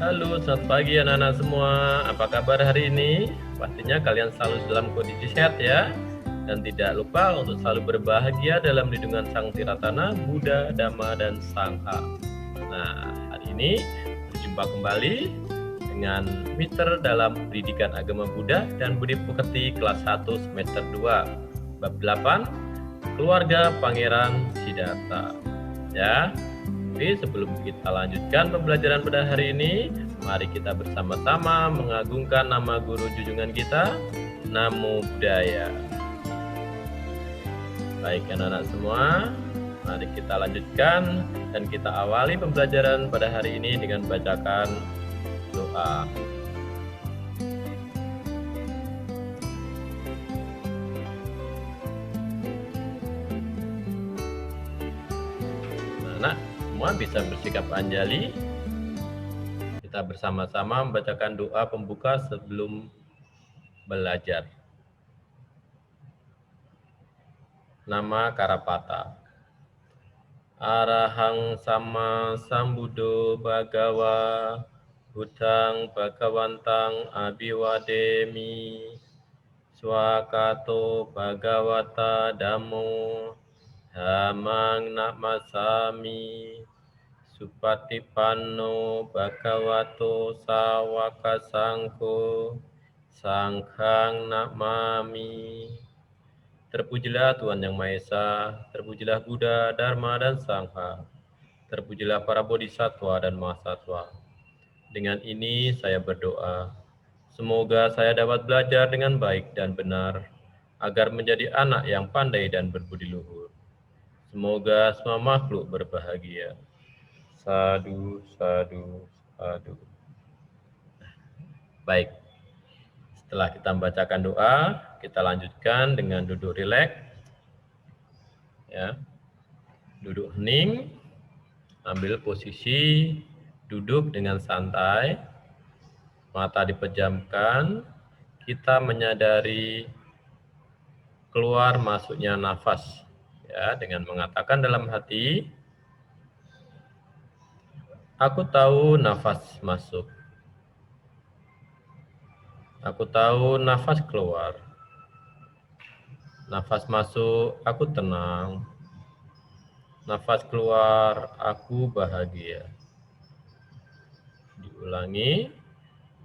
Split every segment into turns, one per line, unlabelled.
Halo, selamat pagi anak-anak semua. Apa kabar hari ini? Pastinya kalian selalu dalam kondisi sehat ya. Dan tidak lupa untuk selalu berbahagia dalam lindungan Sang Tiratana, Buddha, Dhamma, dan Sangha. Nah, hari ini berjumpa kembali dengan Mister dalam Pendidikan Agama Buddha dan Budi Pekerti kelas 1 semester 2, bab 8, Keluarga Pangeran Siddhartha. Ya. Oke, sebelum kita lanjutkan pembelajaran pada hari ini, mari kita bersama-sama mengagungkan nama guru junjungan kita, Namo Buddhaya. Baik anak-anak semua, mari kita lanjutkan dan kita awali pembelajaran pada hari ini dengan bacakan doa. Anak semua bisa bersikap anjali. Kita bersama-sama membacakan doa pembuka sebelum belajar. Nama Karapata. Arahang sama sambuddho bhagawa buddhang bhagawantang abiwademi swakato bhagawata dhammo dhammang namasami supatipanno bhagavato sawaka sangko sanghang namami. Terpujilah Tuhan Yang Maha Esa, terpujilah Buddha, Dharma, dan Sangha, terpujilah para bodhisattva dan mahasatwa. Dengan ini saya berdoa, semoga saya dapat belajar dengan baik dan benar, agar menjadi anak yang pandai dan berbudi luhur. Semoga semua makhluk berbahagia. Sadu, sadu, sadu. Baik, setelah kita membacakan doa, kita lanjutkan dengan duduk rileks. Ya. Duduk hening, ambil posisi duduk dengan santai, mata dipejamkan, kita menyadari keluar masuknya nafas. Ya, dengan mengatakan dalam hati, aku tahu nafas masuk. Aku tahu nafas keluar. Nafas masuk, aku tenang. Nafas keluar, aku bahagia. Diulangi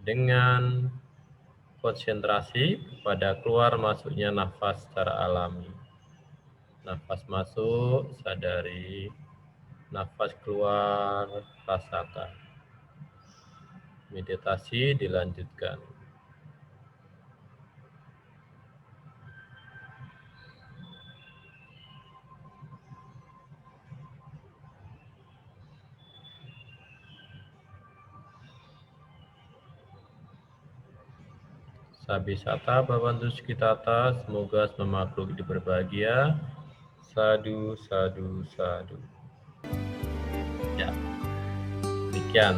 dengan konsentrasi pada keluar masuknya nafas secara alami. Nafas masuk, sadari. Nafas keluar, rasakan. Meditasi dilanjutkan. Sabisata Bhavantu Sukitata, semoga semua makhluk hidup berbahagia. Sadu, sadu, sadu. Ya, demikian.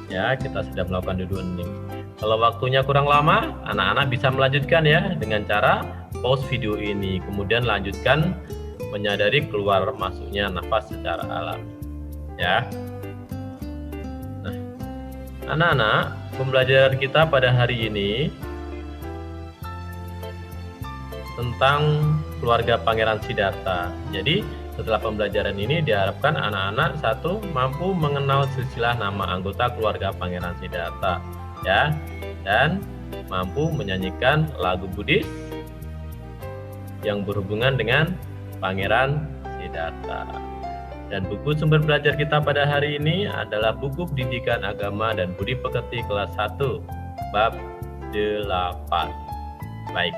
Ya, kita sudah melakukan duduk hening. Kalau waktunya kurang lama, anak-anak bisa melanjutkan ya dengan cara pause video ini, kemudian lanjutkan menyadari keluar masuknya nafas secara alami. Ya. Nah, anak-anak, pembelajaran kita pada hari ini tentang keluarga Pangeran Siddhartha. Jadi setelah pembelajaran ini diharapkan anak-anak satu mampu mengenal silsilah nama anggota keluarga Pangeran Siddhartha, ya, dan mampu menyanyikan lagu Buddhis yang berhubungan dengan Pangeran Siddhartha. Dan buku sumber belajar kita pada hari ini adalah buku Pendidikan Agama dan Budi Pekerti kelas 1, bab 8. Baik,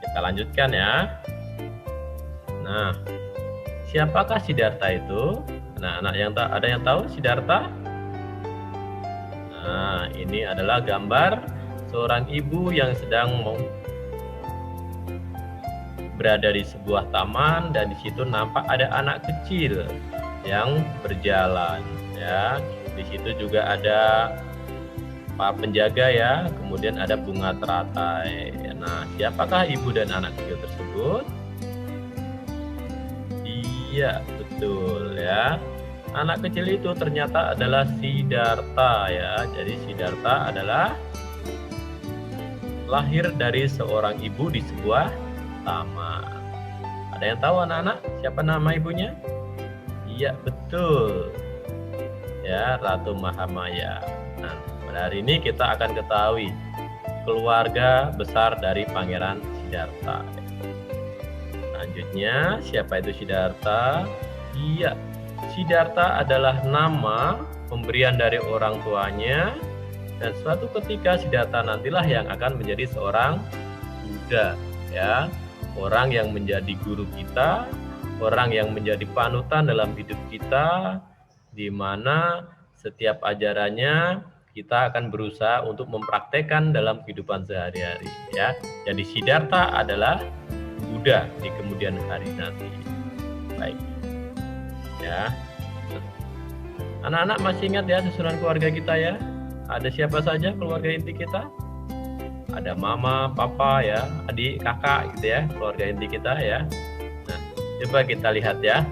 kita lanjutkan ya. Nah, siapakah Siddhartha itu? Anak-anak ada yang tahu Siddhartha? Nah, ini adalah gambar seorang ibu yang sedang berada di sebuah taman dan di situ nampak ada anak kecil yang berjalan. Ya, di situ juga ada Pak penjaga ya, kemudian ada bunga teratai. Nah, siapakah ibu dan anak kecil tersebut? Iya, betul ya. Anak kecil itu ternyata adalah Siddhartha ya. Jadi Siddhartha adalah lahir dari seorang ibu di sebuah taman. Ada yang tahu anak-anak siapa nama ibunya? Iya, betul. Ya, Ratu Mahamaya. Nah, pada hari ini kita akan ketahui keluarga besar dari Pangeran Siddhartha. Selanjutnya, siapa itu Siddhartha? Iya, Siddhartha adalah nama pemberian dari orang tuanya, dan suatu ketika Siddhartha nantilah yang akan menjadi seorang Buddha, ya, orang yang menjadi guru kita, orang yang menjadi panutan dalam hidup kita, di mana setiap ajarannya kita akan berusaha untuk mempraktekkan dalam kehidupan sehari-hari, ya. Jadi Siddhartha adalah Buddha di kemudian hari nanti. Baik. Ya. Anak-anak masih ingat ya susunan keluarga kita ya? Ada siapa saja keluarga inti kita? Ada mama, papa ya, adik, kakak gitu ya, keluarga inti kita ya. Nah, coba kita lihat ya.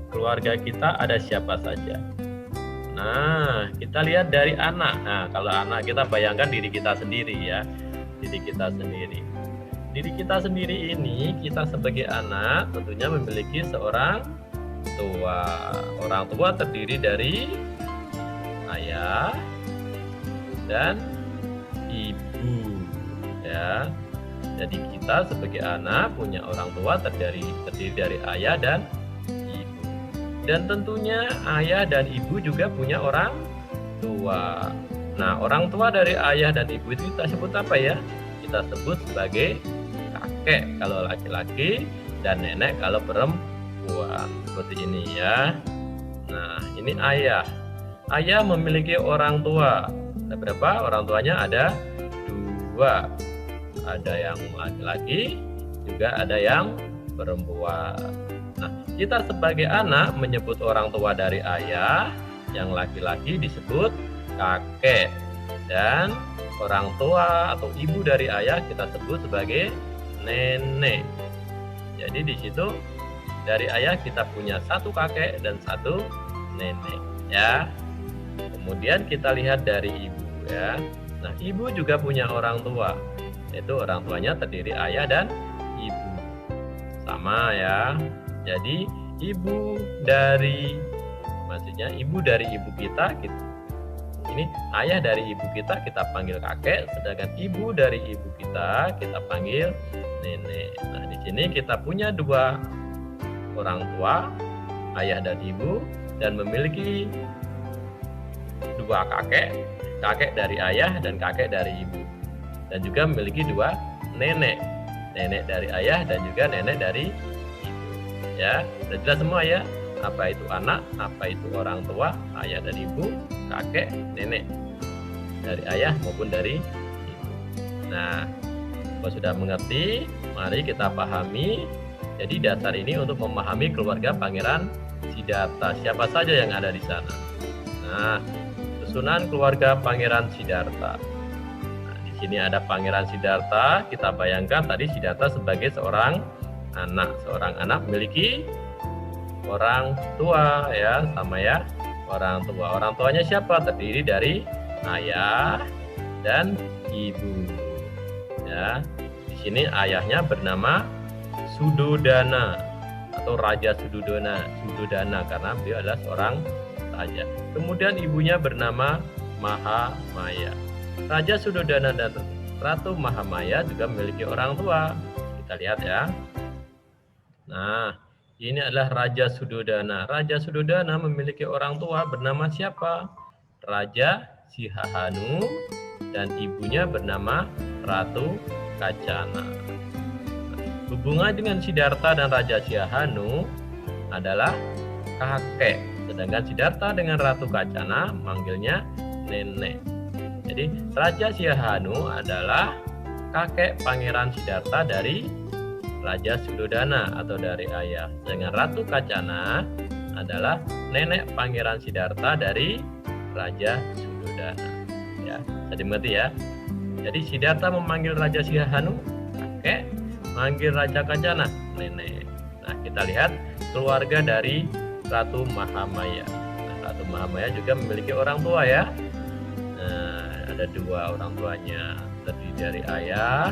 Keluarga kita ada siapa saja? Nah, kita lihat dari anak. Nah, kalau anak kita bayangkan diri kita sendiri ya. Diri kita sendiri. Diri kita sendiri ini, kita sebagai anak tentunya memiliki seorang tua. Orang tua terdiri dari ayah dan ibu ya. Jadi kita sebagai anak punya orang tua terdiri dari ayah dan ibu. Dan tentunya ayah dan ibu juga punya orang tua. Nah, orang tua dari ayah dan ibu itu kita sebut apa ya? Kita sebut sebagai kakek kalau laki-laki dan nenek kalau perempuan. Seperti ini ya. Nah, ini ayah. Ayah memiliki orang tua. Ada berapa? Orang tuanya ada 2. Ada yang laki-laki, juga ada yang perempuan. Nah, kita sebagai anak menyebut orang tua dari ayah, yang laki-laki disebut kakek. Dan orang tua atau ibu dari ayah kita sebut sebagai nenek. Jadi di situ dari ayah kita punya 1 kakek dan 1 nenek ya. Kemudian kita lihat dari ibu ya. Nah, ibu juga punya orang tua. Yaitu orang tuanya terdiri ayah dan ibu. Sama ya. Jadi ibu dari ibu kita ini ayah dari ibu kita panggil kakek, sedangkan ibu dari ibu kita panggil nenek. Nah, di sini kita punya 2 orang tua, ayah dan ibu, dan memiliki 2 kakek dari ayah dan kakek dari ibu. Dan juga memiliki 2 nenek dari ayah dan juga nenek dari ibu. Ya, sudah jelas semua ya. Apa itu anak, apa itu orang tua, ayah dan ibu, kakek, nenek. Dari ayah maupun dari ibu. Nah, kalau sudah mengerti, mari kita pahami. Jadi dasar ini untuk memahami keluarga Pangeran Siddhartha. Siapa saja yang ada di sana. Nah, susunan keluarga Pangeran Siddhartha. Nah, di sini ada Pangeran Siddhartha. Kita bayangkan tadi Siddhartha sebagai seorang anak. Seorang anak memiliki orang tua ya, sama ya, orang tua. Orang tuanya siapa? Terdiri dari ayah dan ibu. Ya. Di sini ayahnya bernama Suddhodana atau Raja Suddhodana karena beliau adalah seorang raja. Kemudian ibunya bernama Mahamaya. Raja Suddhodana dan Ratu Mahamaya juga memiliki orang tua. Kita lihat ya. Nah, ini adalah Raja Suddhodana. Raja Suddhodana memiliki orang tua bernama siapa? Raja Sihahanu, dan ibunya bernama Ratu Kacana. Hubungan dengan Siddhartha dan Raja Sihahanu adalah kakek, sedangkan Siddhartha dengan Ratu Kacana manggilnya nenek. Jadi Raja Sihahanu adalah kakek Pangeran Siddhartha dari Raja Suddhodana atau dari ayah. Dengan Ratu Kacana adalah nenek Pangeran Siddhartha dari Raja Suddhodana. Ya, bisa dimengerti ya. Jadi Siddhartha memanggil Raja Sihahanu kakek, manggil Raja Kacana nenek. Nah, kita lihat keluarga dari Ratu Mahamaya. Nah, Ratu Mahamaya juga memiliki orang tua ya. Nah, ada dua orang tuanya, terdiri dari ayah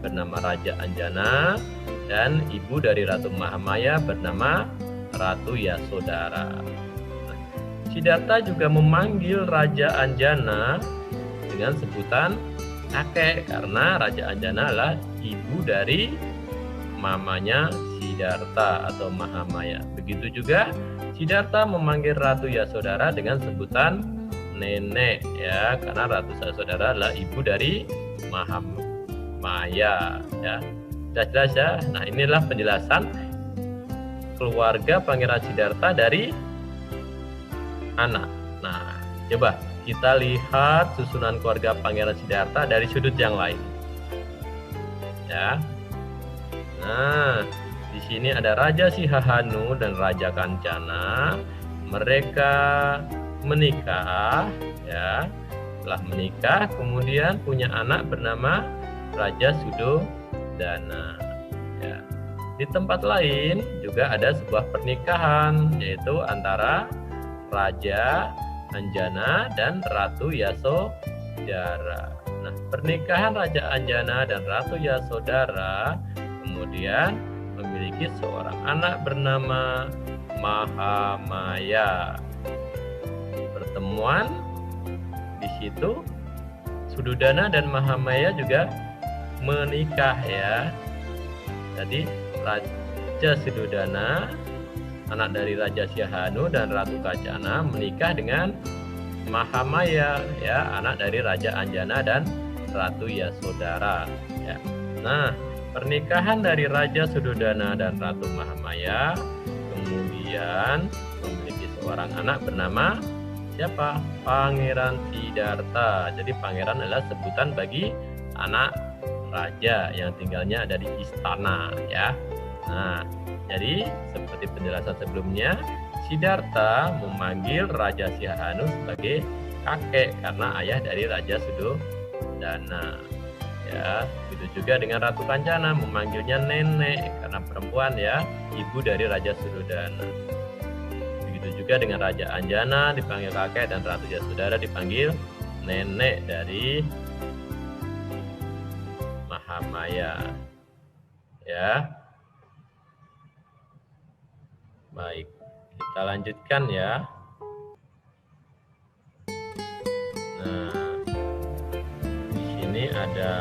bernama Raja Anjana dan ibu dari Ratu Mahamaya bernama Ratu Yasodhara. Nah, Siddhartha juga memanggil Raja Anjana dengan sebutan kakek karena Raja Anjana adalah ibu dari mamanya Siddhartha atau Mahamaya. Begitu juga Siddhartha memanggil Ratu Yasodhara dengan sebutan nenek ya, karena Ratu Yasodhara adalah ibu dari Mahamaya ya. Sudah jelas ya. Nah, inilah penjelasan keluarga Pangeran Siddhartha dari anak. Nah, coba kita lihat susunan keluarga Pangeran Siddhartha dari sudut yang lain. Ya. Nah, di sini ada Raja Sihahanu dan Raja Kancana. Mereka menikah ya. Setelah menikah kemudian punya anak bernama Raja Sudodana ya. Di tempat lain juga ada sebuah pernikahan yaitu antara Raja Anjana dan Ratu Yasodhara. Nah, pernikahan Raja Anjana dan Ratu Yasodhara kemudian memiliki seorang anak bernama Mahamaya. Pertemuan di situ Sudodana dan Mahamaya juga menikah ya. Jadi Raja Sudodana, anak dari Raja Sihahanu dan Ratu Kancana, menikah dengan Mahamaya ya, anak dari Raja Anjana dan Ratu Yasodhara ya. Nah, pernikahan dari Raja Sudodana dan Ratu Mahamaya kemudian memiliki seorang anak bernama siapa? Pangeran Siddhartha. Jadi pangeran adalah sebutan bagi anak raja yang tinggalnya ada di istana ya. Nah, jadi seperti penjelasan sebelumnya, Siddhartha memanggil Raja Sihahanu sebagai kakek karena ayah dari Raja Sudodana. Ya, begitu juga dengan Ratu Kancana memanggilnya nenek karena perempuan ya, ibu dari Raja Sudodana. Begitu juga dengan Raja Anjana dipanggil kakek dan Ratu Yasodhara dipanggil nenek dari Mahamaya. Ya. Baik, kita lanjutkan ya. Nah, di sini ada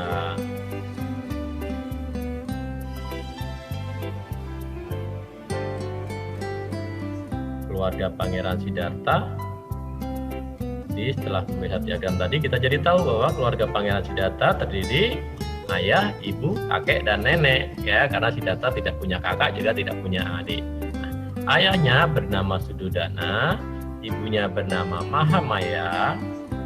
keluarga Pangeran Siddhartha. Jadi setelah melihat diagram tadi kita jadi tahu bahwa keluarga Pangeran Siddhartha terdiri ayah, ibu, kakek, dan nenek ya, karena Siddhartha tidak punya kakak juga tidak punya adik. Nah, ayahnya bernama Sudodana, ibunya bernama Mahamaya,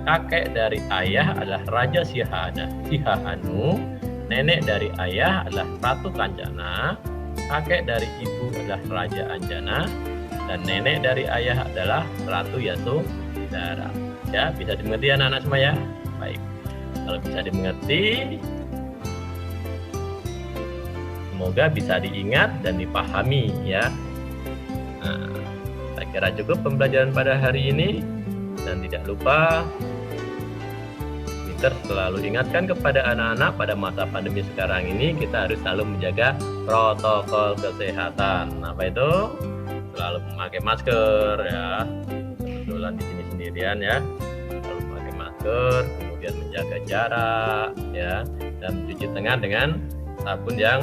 kakek dari ayah adalah Raja Sihahanu, nenek dari ayah adalah Ratu Kancana, kakek dari ibu adalah Raja Anjana, dan nenek dari ayah adalah Ratu Yasodhara. Ya, bisa dimengerti anak-anak semua ya? Baik. Kalau bisa dimengerti, semoga bisa diingat dan dipahami ya. Nah, saya kira cukup pembelajaran pada hari ini, dan tidak lupa Peter selalu ingatkan kepada anak-anak pada masa pandemi sekarang ini kita harus selalu menjaga protokol kesehatan. Apa itu? Selalu memakai masker ya. Kebetulan di sini sendirian ya. Selalu memakai masker, kemudian menjaga jarak ya, dan mencuci tangan dengan sabun yang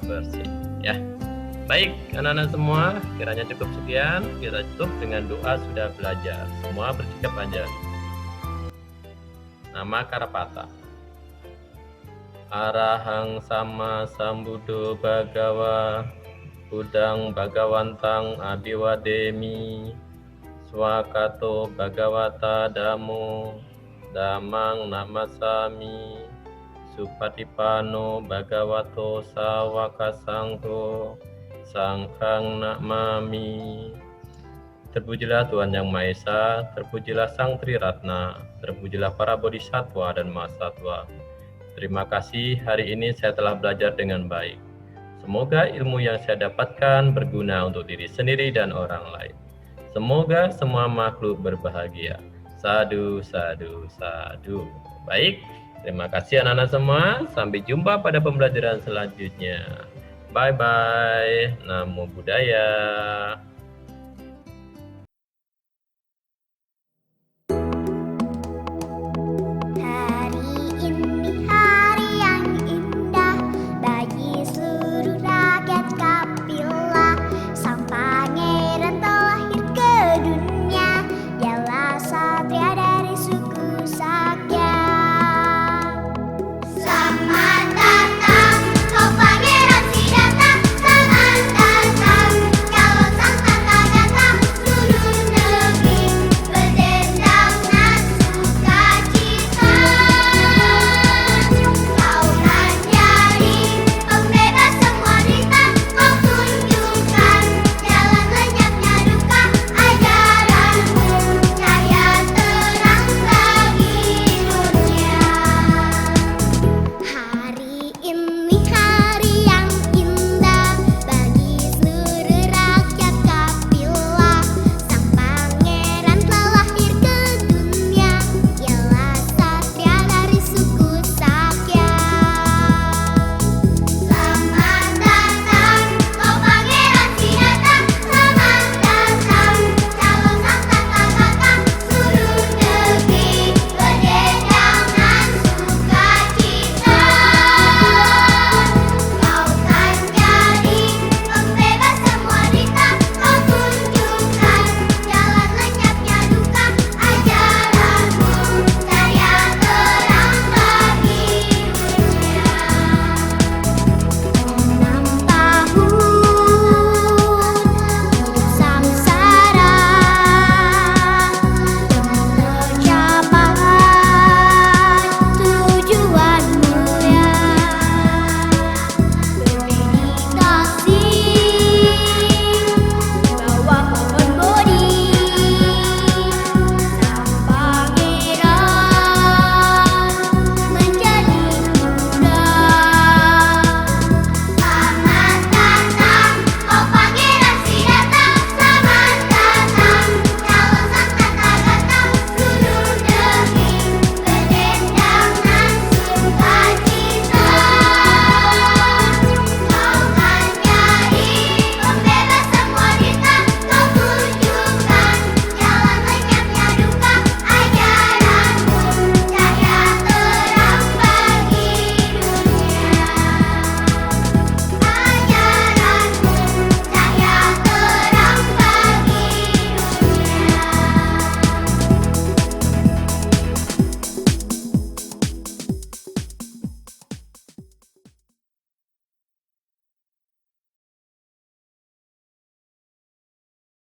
bersih ya. Baik anak-anak semua, kiranya cukup sekian. Kita tutup dengan doa sudah belajar. Semua bersikap panjang. Nama Karapata. Arahang sama sambuddho bhagawa Budang Bhagawantang Abiwademi Swakato Bhagawata Damo Damang Namasami Supatipano Bhagavato Sawaka Sangho Sangkang Namami. Terpujilah Tuhan Yang Maha Esa, terpujilah Sang Triratna, terpujilah para bodhisatwa dan mahasatwa. Terima kasih hari ini saya telah belajar dengan baik. Semoga ilmu yang saya dapatkan berguna untuk diri sendiri dan orang lain. Semoga semua makhluk berbahagia. Sadu, sadu, sadu. Baik, terima kasih anak-anak semua. Sampai jumpa pada pembelajaran selanjutnya. Bye-bye. Namo Buddhaya.